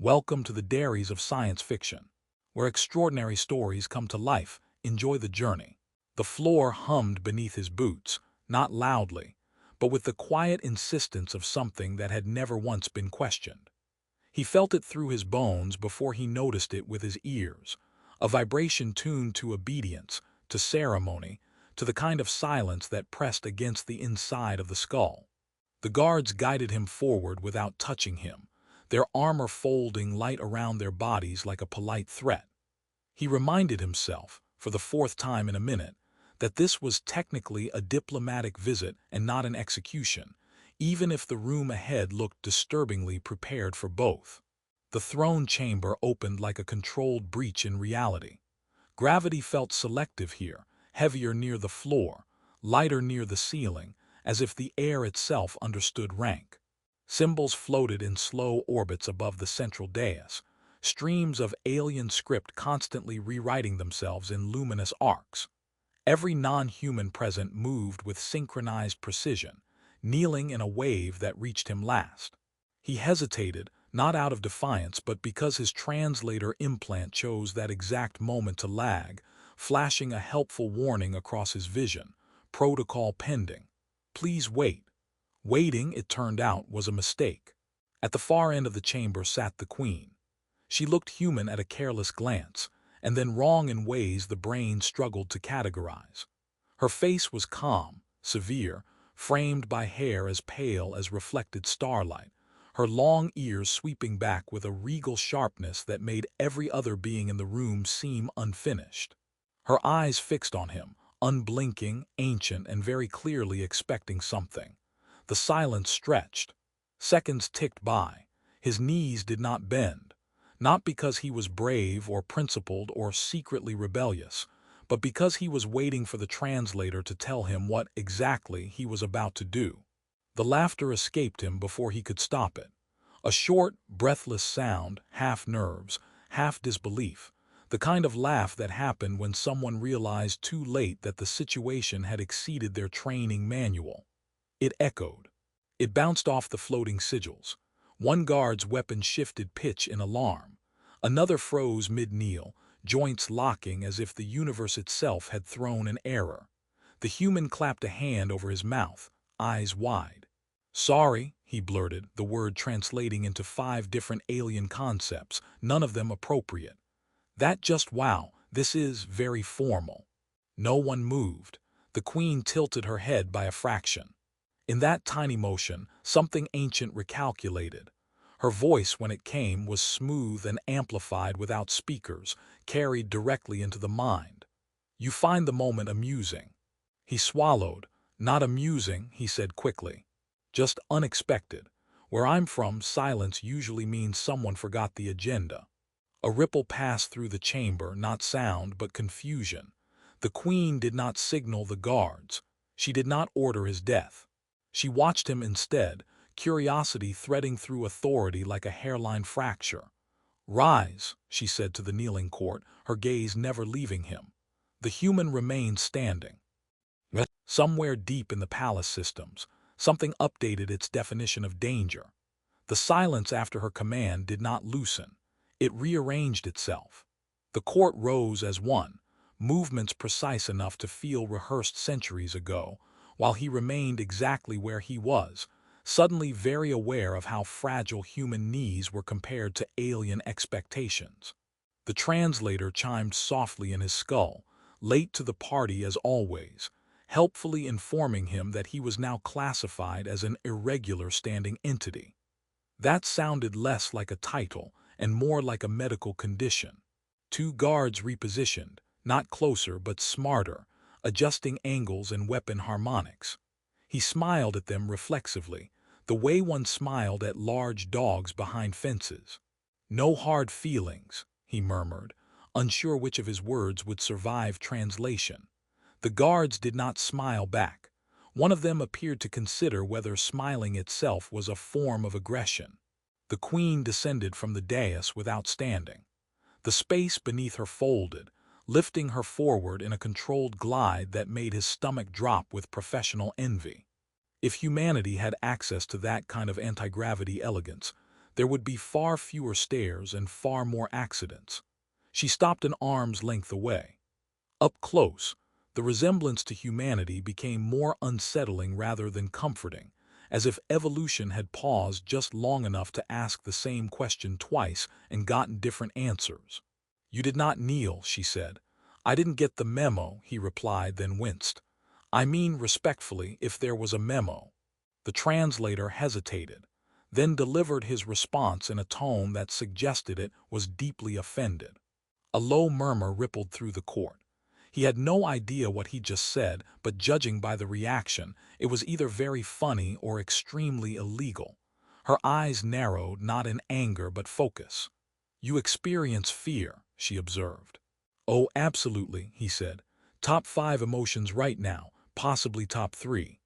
Welcome to the dairies of science fiction, where extraordinary stories come to life. Enjoy the journey. The floor hummed beneath his boots, not loudly, but with the quiet insistence of something that had never once been questioned. He felt it through his bones before he noticed it with his ears, a vibration tuned to obedience, to ceremony, to the kind of silence that pressed against the inside of the skull. The guards guided him forward without touching him, their armor folding light around their bodies like a polite threat. He reminded himself, for the fourth time in a minute, that this was technically a diplomatic visit and not an execution, even if the room ahead looked disturbingly prepared for both. The throne chamber opened like a controlled breach in reality. Gravity felt selective here, heavier near the floor, lighter near the ceiling, as if the air itself understood rank. Symbols floated in slow orbits above the central dais, streams of alien script constantly rewriting themselves in luminous arcs. Every non-human present moved with synchronized precision, kneeling in a wave that reached him last. He hesitated, not out of defiance but because his translator implant chose that exact moment to lag, flashing a helpful warning across his vision, protocol pending. Please wait. Waiting, it turned out, was a mistake. At the far end of the chamber sat the queen. She looked human at a careless glance, and then wrong in ways the brain struggled to categorize. Her face was calm, severe, framed by hair as pale as reflected starlight, her long ears sweeping back with a regal sharpness that made every other being in the room seem unfinished. Her eyes fixed on him, unblinking, ancient, and very clearly expecting something. The silence stretched. Seconds ticked by. His knees did not bend, not because he was brave or principled or secretly rebellious, but because he was waiting for the translator to tell him what exactly he was about to do. The laughter escaped him before he could stop it. A short, breathless sound, half nerves, half disbelief, the kind of laugh that happened when someone realized too late that the situation had exceeded their training manual. It echoed. It bounced off the floating sigils. One guard's weapon shifted pitch in alarm. Another froze mid-kneel, joints locking as if the universe itself had thrown an error. The human clapped a hand over his mouth, eyes wide. "Sorry," he blurted, the word translating into 5 different alien concepts, none of them appropriate. Wow, this is very formal. No one moved. The queen tilted her head by a fraction. In that tiny motion, something ancient recalculated. Her voice, when it came, was smooth and amplified without speakers, carried directly into the mind. "You find the moment amusing." He swallowed. "Not amusing," he said quickly. "Just unexpected. Where I'm from, silence usually means someone forgot the agenda." A ripple passed through the chamber, not sound, but confusion. The queen did not signal the guards. She did not order his death. She watched him instead, curiosity threading through authority like a hairline fracture. "Rise," she said to the kneeling court, her gaze never leaving him. The human remained standing. Somewhere deep in the palace systems, something updated its definition of danger. The silence after her command did not loosen. It rearranged itself. The court rose as one, movements precise enough to feel rehearsed centuries ago, while he remained exactly where he was, suddenly very aware of how fragile human knees were compared to alien expectations. The translator chimed softly in his skull, late to the party as always, helpfully informing him that he was now classified as an irregular standing entity. That sounded less like a title and more like a medical condition. 2 guards repositioned, not closer but smarter, adjusting angles and weapon harmonics. He smiled at them reflexively, the way one smiled at large dogs behind fences. "No hard feelings," he murmured, unsure which of his words would survive translation. The guards did not smile back. One of them appeared to consider whether smiling itself was a form of aggression. The queen descended from the dais without standing. The space beneath her folded, lifting her forward in a controlled glide that made his stomach drop with professional envy. If humanity had access to that kind of anti-gravity elegance, there would be far fewer stairs and far more accidents. She stopped an arm's length away. Up close, the resemblance to humanity became more unsettling rather than comforting, as if evolution had paused just long enough to ask the same question twice and gotten different answers. "You did not kneel," she said. "I didn't get the memo," he replied, then winced. "I mean respectfully, if there was a memo." The translator hesitated, then delivered his response in a tone that suggested it was deeply offended. A low murmur rippled through the court. He had no idea what he just said, but judging by the reaction, it was either very funny or extremely illegal. Her eyes narrowed, not in anger but focus. "You experience fear," she observed. "Oh, absolutely," he said. "Top 5 emotions right now, possibly top 3.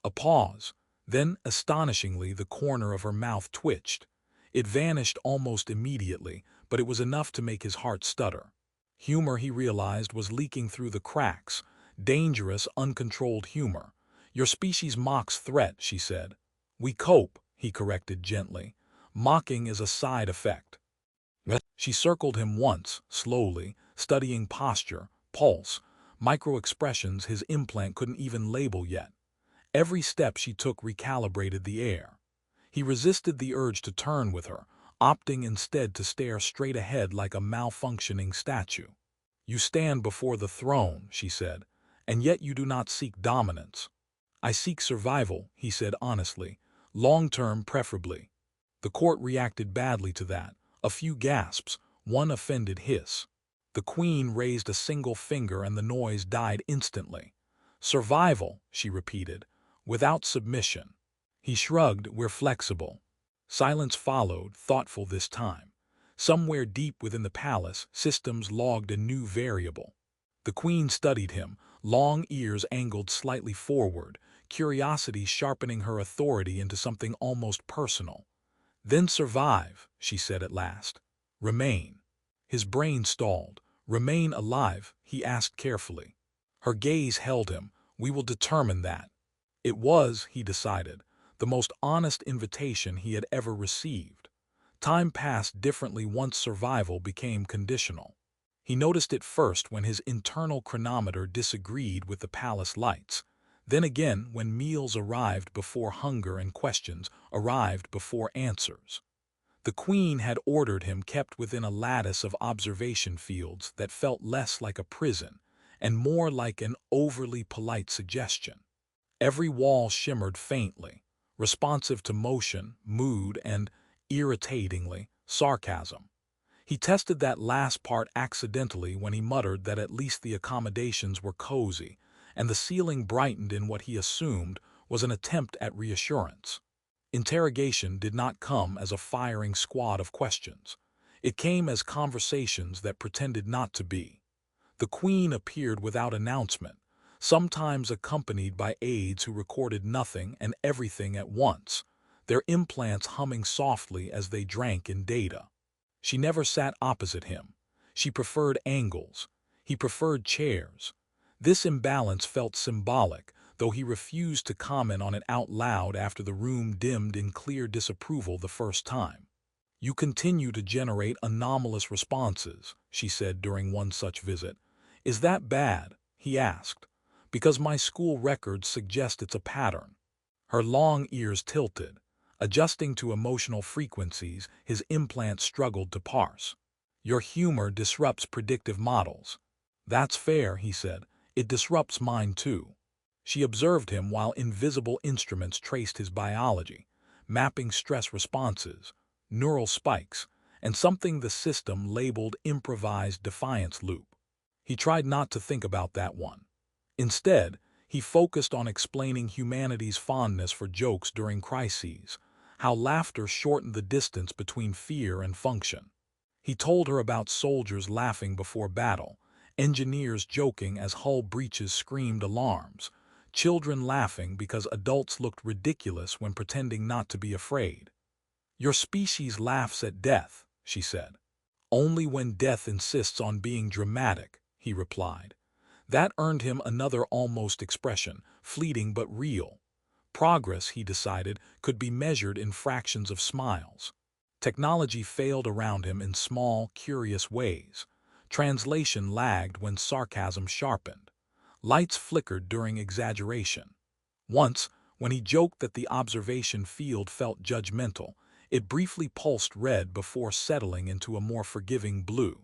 A pause. Then, astonishingly, the corner of her mouth twitched. It vanished almost immediately, but it was enough to make his heart stutter. Humor, he realized, was leaking through the cracks. Dangerous, uncontrolled humor. "Your species mocks threat," she said. "We cope," he corrected gently. "Mocking is a side effect." She circled him once, slowly, studying posture, pulse, micro-expressions his implant couldn't even label yet. Every step she took recalibrated the air. He resisted the urge to turn with her, opting instead to stare straight ahead like a malfunctioning statue. "You stand before the throne," she said, "and yet you do not seek dominance." "I seek survival," he said honestly, "long-term preferably." The court reacted badly to that. A few gasps, one offended hiss. The Queen raised a single finger and the noise died instantly. "Survival," she repeated, "without submission." He shrugged. "We're flexible." Silence followed, thoughtful this time. Somewhere deep within the palace, systems logged a new variable. The Queen studied him, long ears angled slightly forward, curiosity sharpening her authority into something almost personal. "Then survive," she said at last. "Remain." His brain stalled. "Remain alive?" he asked carefully. Her gaze held him. "We will determine that." It was, he decided, the most honest invitation he had ever received. Time passed differently once survival became conditional. He noticed it first when his internal chronometer disagreed with the palace lights. Then again when meals arrived before hunger and questions arrived before answers. The Queen had ordered him kept within a lattice of observation fields that felt less like a prison and more like an overly polite suggestion. Every wall shimmered faintly, responsive to motion, mood, and, irritatingly, sarcasm. He tested that last part accidentally when he muttered that at least the accommodations were cozy, and the ceiling brightened in what he assumed was an attempt at reassurance. Interrogation did not come as a firing squad of questions. It came as conversations that pretended not to be. The Queen appeared without announcement, sometimes accompanied by aides who recorded nothing and everything at once, their implants humming softly as they drank in data. She never sat opposite him. She preferred angles. He preferred chairs. This imbalance felt symbolic, though he refused to comment on it out loud after the room dimmed in clear disapproval the first time. "You continue to generate anomalous responses," she said during one such visit. "Is that bad?" he asked. "Because my school records suggest it's a pattern." Her long ears tilted. Adjusting to emotional frequencies, his implant struggled to parse. "Your humor disrupts predictive models." "That's fair," he said. "It disrupts mine too." She observed him while invisible instruments traced his biology, mapping stress responses, neural spikes, and something the system labeled improvised defiance loop. He tried not to think about that one. Instead, he focused on explaining humanity's fondness for jokes during crises, how laughter shortened the distance between fear and function. He told her about soldiers laughing before battle, engineers joking as hull breaches screamed alarms, children laughing because adults looked ridiculous when pretending not to be afraid. "Your species laughs at death," she said. "Only when death insists on being dramatic," he replied. That earned him another almost expression, fleeting but real. Progress, he decided, could be measured in fractions of smiles. Technology failed around him in small, curious ways. Translation lagged when sarcasm sharpened. Lights flickered during exaggeration. Once, when he joked that the observation field felt judgmental, it briefly pulsed red before settling into a more forgiving blue.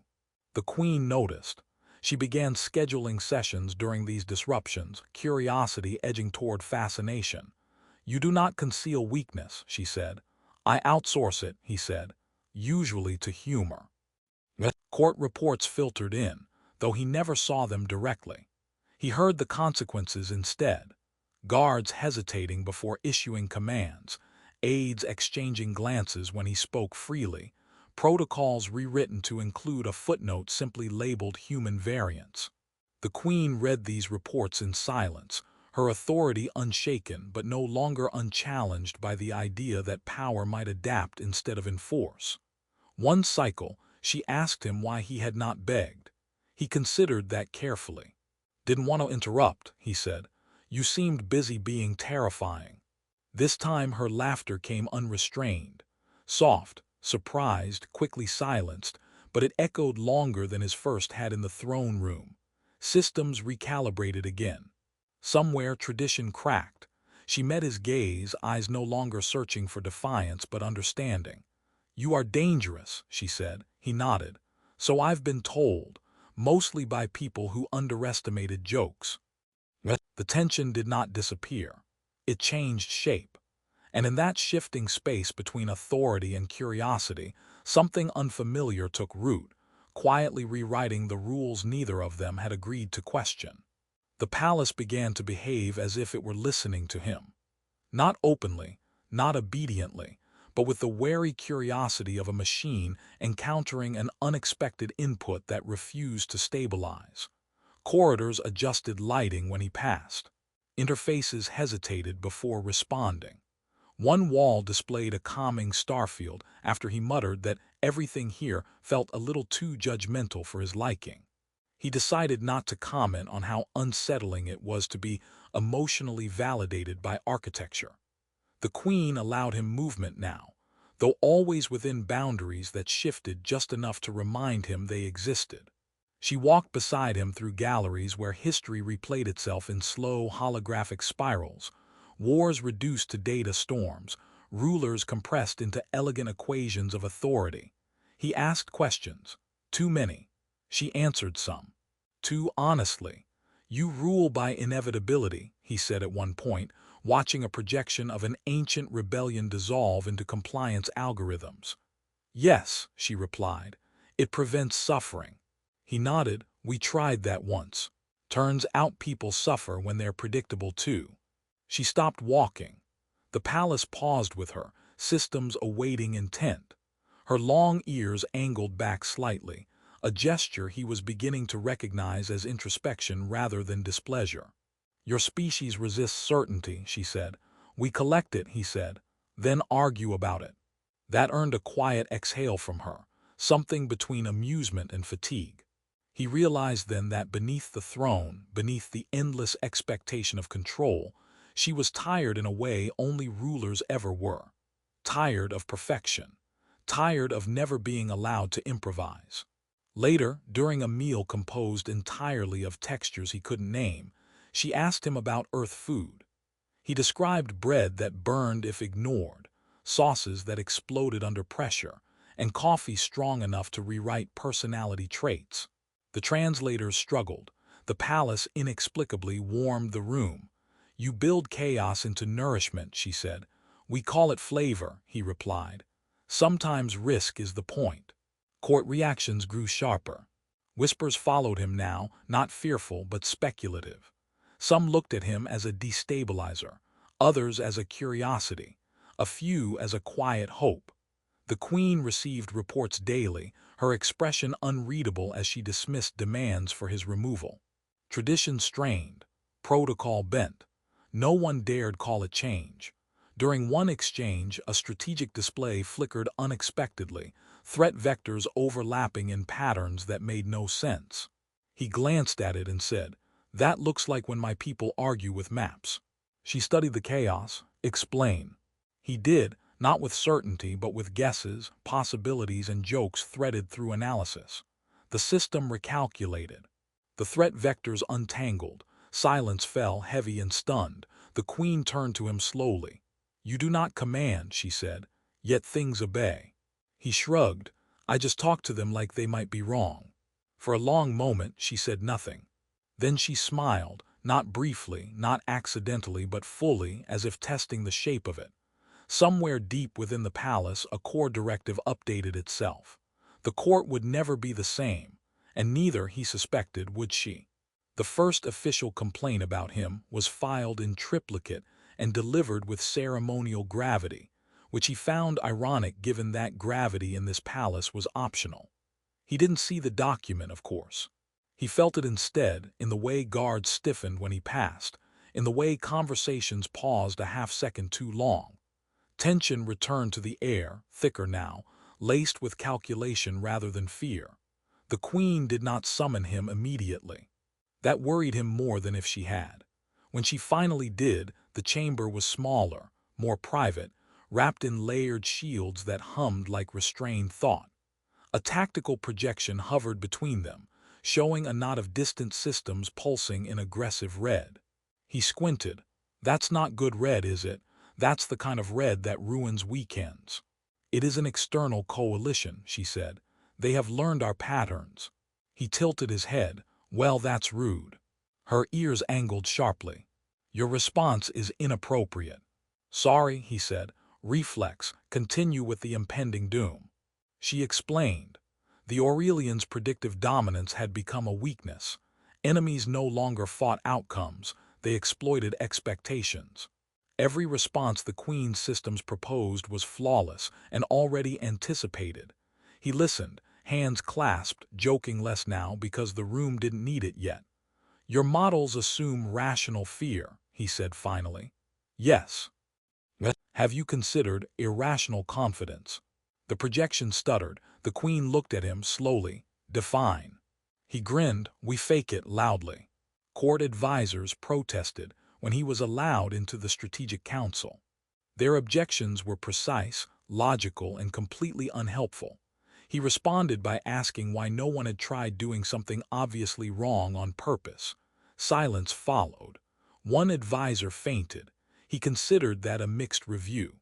The Queen noticed. She began scheduling sessions during these disruptions, curiosity edging toward fascination. "You do not conceal weakness," she said. "I outsource it," he said, usually to humor. Court reports filtered in, though he never saw them directly. He heard the consequences instead. Guards hesitating before issuing commands, aides exchanging glances when he spoke freely, protocols rewritten to include a footnote simply labeled human variants. The Queen read these reports in silence, her authority unshaken but no longer unchallenged by the idea that power might adapt instead of enforce. One cycle, she asked him why he had not begged. He considered that carefully. "Didn't want to interrupt," he said. "You seemed busy being terrifying." This time her laughter came unrestrained. Soft, surprised, quickly silenced, but it echoed longer than his first had in the throne room. Systems recalibrated again. Somewhere tradition cracked. She met his gaze, eyes no longer searching for defiance but understanding. "You are dangerous," she said. He nodded. "So I've been told, mostly by people who underestimated jokes." The tension did not disappear. It changed shape. And in that shifting space between authority and curiosity, something unfamiliar took root, quietly rewriting the rules neither of them had agreed to question. The palace began to behave as if it were listening to him. Not openly, not obediently, but with the wary curiosity of a machine encountering an unexpected input that refused to stabilize. Corridors adjusted lighting when he passed. Interfaces hesitated before responding. One wall displayed a calming starfield after he muttered that everything here felt a little too judgmental for his liking. He decided not to comment on how unsettling it was to be emotionally validated by architecture. The Queen allowed him movement now, though always within boundaries that shifted just enough to remind him they existed. She walked beside him through galleries where history replayed itself in slow, holographic spirals, wars reduced to data storms, rulers compressed into elegant equations of authority. He asked questions. Too many. She answered some. Too honestly. "You rule by inevitability," he said at one point, watching a projection of an ancient rebellion dissolve into compliance algorithms. "Yes," she replied. "It prevents suffering." He nodded. "We tried that once. Turns out people suffer when they're predictable too." She stopped walking. The palace paused with her, systems awaiting intent. Her long ears angled back slightly, a gesture he was beginning to recognize as introspection rather than displeasure. "Your species resists certainty," she said. "We collect it," he said, "then argue about it." That earned a quiet exhale from her, something between amusement and fatigue. He realized then that beneath the throne, beneath the endless expectation of control, she was tired in a way only rulers ever were. Tired of perfection. Tired of never being allowed to improvise. Later, during a meal composed entirely of textures he couldn't name, she asked him about Earth food. He described bread that burned if ignored, sauces that exploded under pressure, and coffee strong enough to rewrite personality traits. The translators struggled. The palace inexplicably warmed the room. "You build chaos into nourishment," she said. "We call it flavor," he replied. "Sometimes risk is the point." Court reactions grew sharper. Whispers followed him now, not fearful but speculative. Some looked at him as a destabilizer, others as a curiosity, a few as a quiet hope. The Queen received reports daily, her expression unreadable as she dismissed demands for his removal. Tradition strained, protocol bent. No one dared call it change. During one exchange, a strategic display flickered unexpectedly, threat vectors overlapping in patterns that made no sense. He glanced at it and said, "That looks like when my people argue with maps." She studied the chaos. "Explain." He did, not with certainty but with guesses, possibilities, and jokes threaded through analysis. The system recalculated. The threat vectors untangled. Silence fell, heavy and stunned. The queen turned to him slowly. "You do not command," she said, "yet things obey." He shrugged. "I just talk to them like they might be wrong." For a long moment she said nothing. Then she smiled, not briefly, not accidentally, but fully, as if testing the shape of it. Somewhere deep within the palace, a core directive updated itself. The court would never be the same, and neither, he suspected, would she. The first official complaint about him was filed in triplicate and delivered with ceremonial gravity, which he found ironic given that gravity in this palace was optional. He didn't see the document, of course. He felt it instead in the way guards stiffened when he passed, in the way conversations paused a half-second too long. Tension returned to the air, thicker now, laced with calculation rather than fear. The queen did not summon him immediately. That worried him more than if she had. When she finally did, the chamber was smaller, more private, wrapped in layered shields that hummed like restrained thought. A tactical projection hovered between them, showing a knot of distant systems pulsing in aggressive red. He squinted. "That's not good red, is it? That's the kind of red that ruins weekends." "It is an external coalition," she said. "They have learned our patterns." He tilted his head. "Well, that's rude." Her ears angled sharply. "Your response is inappropriate." "Sorry," he said. "Reflex. Continue with the impending doom." She explained. The Aurelians' predictive dominance had become a weakness. Enemies no longer fought outcomes, they exploited expectations. Every response the Queen's systems proposed was flawless and already anticipated. He listened, hands clasped, joking less now because the room didn't need it yet. "Your models assume rational fear," he said finally. "Yes." "Have you considered irrational confidence?" The projection stuttered. The Queen looked at him slowly. "Define." He grinned. "We fake it," loudly. Court advisors protested when he was allowed into the Strategic Council. Their objections were precise, logical, and completely unhelpful. He responded by asking why no one had tried doing something obviously wrong on purpose. Silence followed. One advisor fainted. He considered that a mixed review.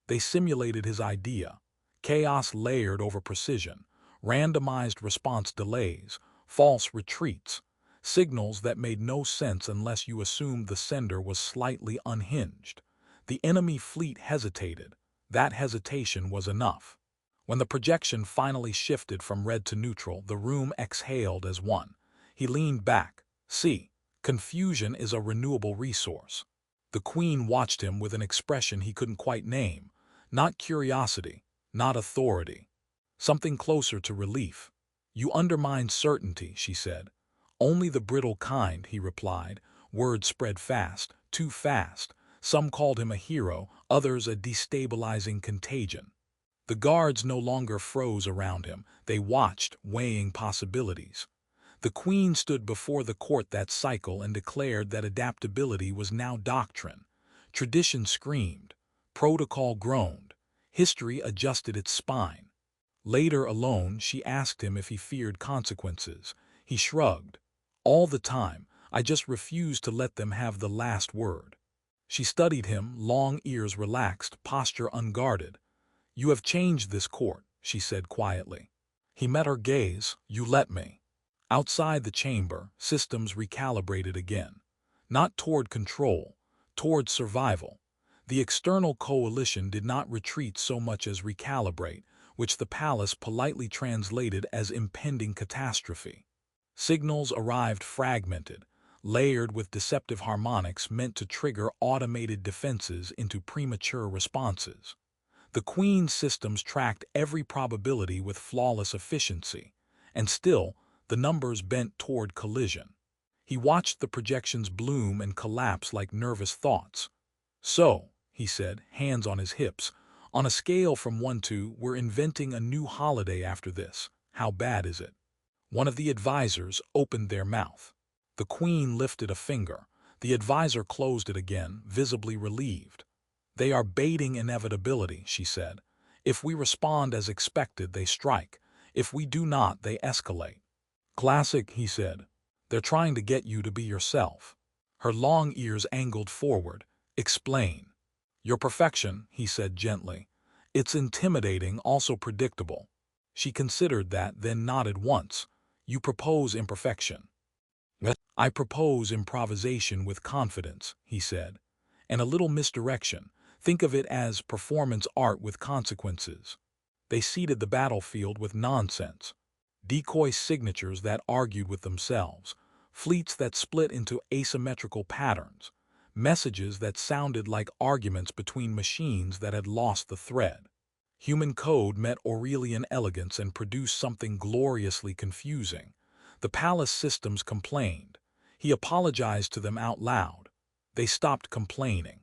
They simulated his idea. Chaos layered over precision, randomized response delays, false retreats, signals that made no sense unless you assumed the sender was slightly unhinged. The enemy fleet hesitated. That hesitation was enough. When the projection finally shifted from red to neutral, the room exhaled as one. He leaned back. "See, confusion is a renewable resource." The Queen watched him with an expression he couldn't quite name. Not curiosity, not authority. Something closer to relief. "You undermine certainty," she said. "Only the brittle kind," he replied. Words spread fast, too fast. Some called him a hero, others a destabilizing contagion. The guards no longer froze around him. They watched, weighing possibilities. The Queen stood before the court that cycle and declared that adaptability was now doctrine. Tradition screamed. Protocol groaned. History adjusted its spine. Later, alone, she asked him if he feared consequences. He shrugged. "All the time, I just refused to let them have the last word." She studied him, long ears relaxed, posture unguarded. "You have changed this court," she said quietly. He met her gaze. "You let me." Outside the chamber, systems recalibrated again. Not toward control, toward survival. The external coalition did not retreat so much as recalibrate, which the palace politely translated as impending catastrophe. Signals arrived fragmented, layered with deceptive harmonics meant to trigger automated defenses into premature responses. The Queen's systems tracked every probability with flawless efficiency, and still, the numbers bent toward collision. He watched the projections bloom and collapse like nervous thoughts. "So," he said, hands on his hips, "on a scale from 1 to, we're inventing a new holiday after this. How bad is it?" One of the advisors opened their mouth. The Queen lifted a finger. The advisor closed it again, visibly relieved. They are baiting inevitability, she said. If we respond as expected, they strike. If we do not, they escalate. Classic, he said. They're trying to get you to be yourself. Her long ears angled forward. Explain. Your perfection, he said gently. It's intimidating, also predictable. She considered that, then nodded once. You propose imperfection. I propose improvisation with confidence, he said. And a little misdirection. Think of it as performance art with consequences. They seeded the battlefield with nonsense. Decoy signatures that argued with themselves. Fleets that split into asymmetrical patterns. Messages that sounded like arguments between machines that had lost the thread. Human code met Aurelian elegance and produced something gloriously confusing. The palace systems complained. He apologized to them out loud. They stopped complaining.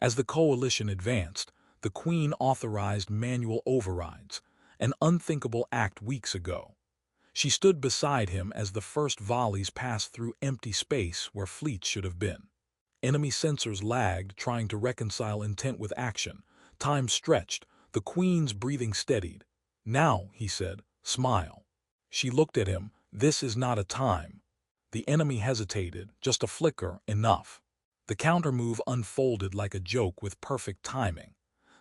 As the coalition advanced, the Queen authorized manual overrides, an unthinkable act weeks ago. She stood beside him as the first volleys passed through empty space where fleets should have been. Enemy sensors lagged, trying to reconcile intent with action. Time stretched, the Queen's breathing steadied. Now, he said, smile. She looked at him. This is not a time. The enemy hesitated, just a flicker, enough. The countermove unfolded like a joke with perfect timing.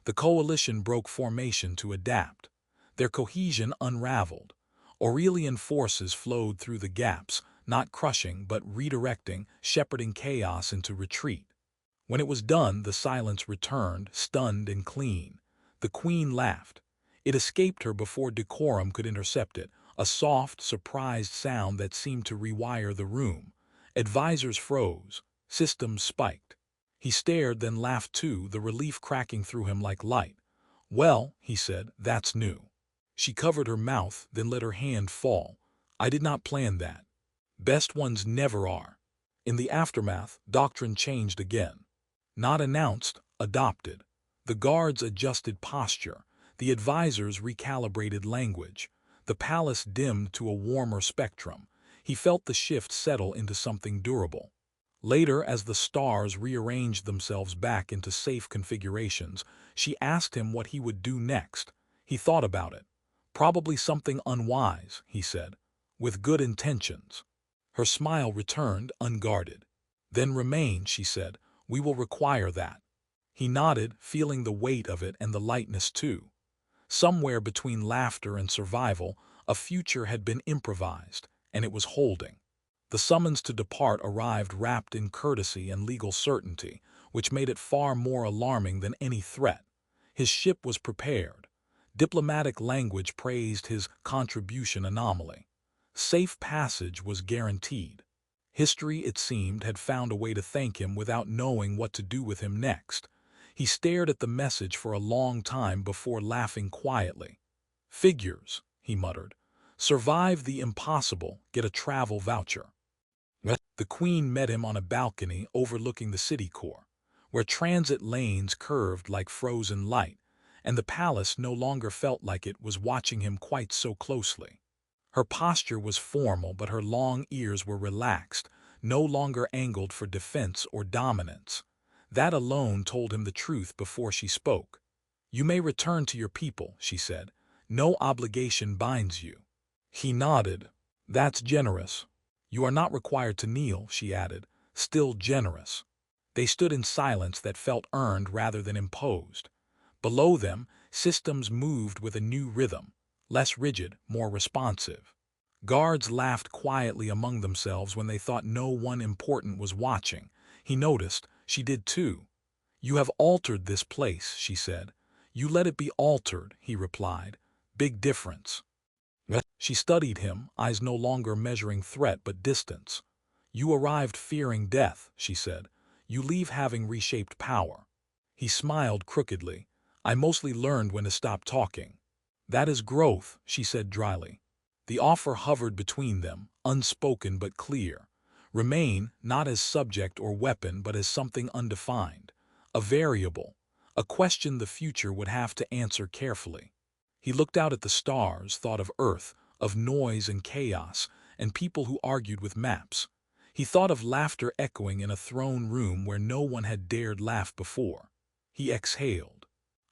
The coalition broke formation to adapt. Their cohesion unraveled. Aurelian forces flowed through the gaps, not crushing but redirecting, shepherding chaos into retreat. When it was done, the silence returned, stunned and clean. The Queen laughed. It escaped her before decorum could intercept it, a soft, surprised sound that seemed to rewire the room. Advisors froze. Systems spiked. He stared, then laughed too, the relief cracking through him like light. Well, he said, that's new. She covered her mouth, then let her hand fall. I did not plan that. Best ones never are. In the aftermath, doctrine changed again. Not announced, adopted. The guards adjusted posture. The advisors recalibrated language. The palace dimmed to a warmer spectrum. He felt the shift settle into something durable. Later, as the stars rearranged themselves back into safe configurations, she asked him what he would do next. He thought about it. Probably something unwise, he said, with good intentions. Her smile returned, unguarded. Then remain, she said. We will require that. He nodded, feeling the weight of it and the lightness too. Somewhere between laughter and survival, a future had been improvised, and it was holding. The summons to depart arrived wrapped in courtesy and legal certainty, which made it far more alarming than any threat. His ship was prepared. Diplomatic language praised his contribution anomaly. Safe passage was guaranteed. History, it seemed, had found a way to thank him without knowing what to do with him next. He stared at the message for a long time before laughing quietly. Figures, he muttered. Survive the impossible, get a travel voucher. The Queen met him on a balcony overlooking the city core, where transit lanes curved like frozen light, and the palace no longer felt like it was watching him quite so closely. Her posture was formal, but her long ears were relaxed, no longer angled for defense or dominance. That alone told him the truth before she spoke. You may return to your people, she said. No obligation binds you. He nodded. That's generous. You are not required to kneel, she added, still generous. They stood in silence that felt earned rather than imposed. Below them, systems moved with a new rhythm, less rigid, more responsive. Guards laughed quietly among themselves when they thought no one important was watching. He noticed, she did too. You have altered this place, she said. You let it be altered, he replied. Big difference. She studied him, eyes no longer measuring threat but distance. You arrived fearing death, she said. You leave having reshaped power. He smiled crookedly. I mostly learned when to stop talking. That is growth, she said dryly. The offer hovered between them, unspoken but clear. Remain, not as subject or weapon, but as something undefined. A variable. A question the future would have to answer carefully. He looked out at the stars, thought of Earth, of noise and chaos, and people who argued with maps. He thought of laughter echoing in a throne room where no one had dared laugh before. He exhaled.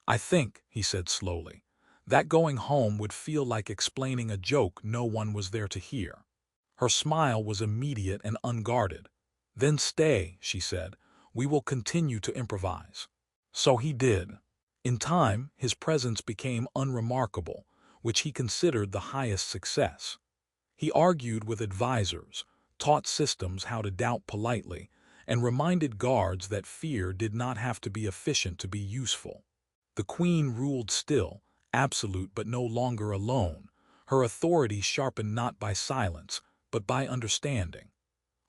"I think," he said slowly, "that going home would feel like explaining a joke no one was there to hear." Her smile was immediate and unguarded. "Then stay," she said. "We will continue to improvise." So he did. In time, his presence became unremarkable, which he considered the highest success. He argued with advisors, taught systems how to doubt politely, and reminded guards that fear did not have to be efficient to be useful. The queen ruled still, absolute but no longer alone, her authority sharpened not by silence, but by understanding.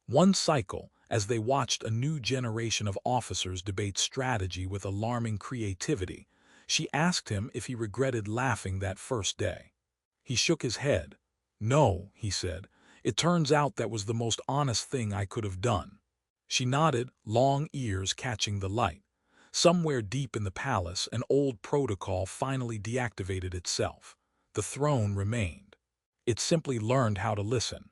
One cycle, as they watched a new generation of officers debate strategy with alarming creativity, she asked him if he regretted laughing that first day. He shook his head. "No," he said, "it turns out that was the most honest thing I could have done." She nodded, long ears catching the light. Somewhere deep in the palace, an old protocol finally deactivated itself. The throne remained. It simply learned how to listen.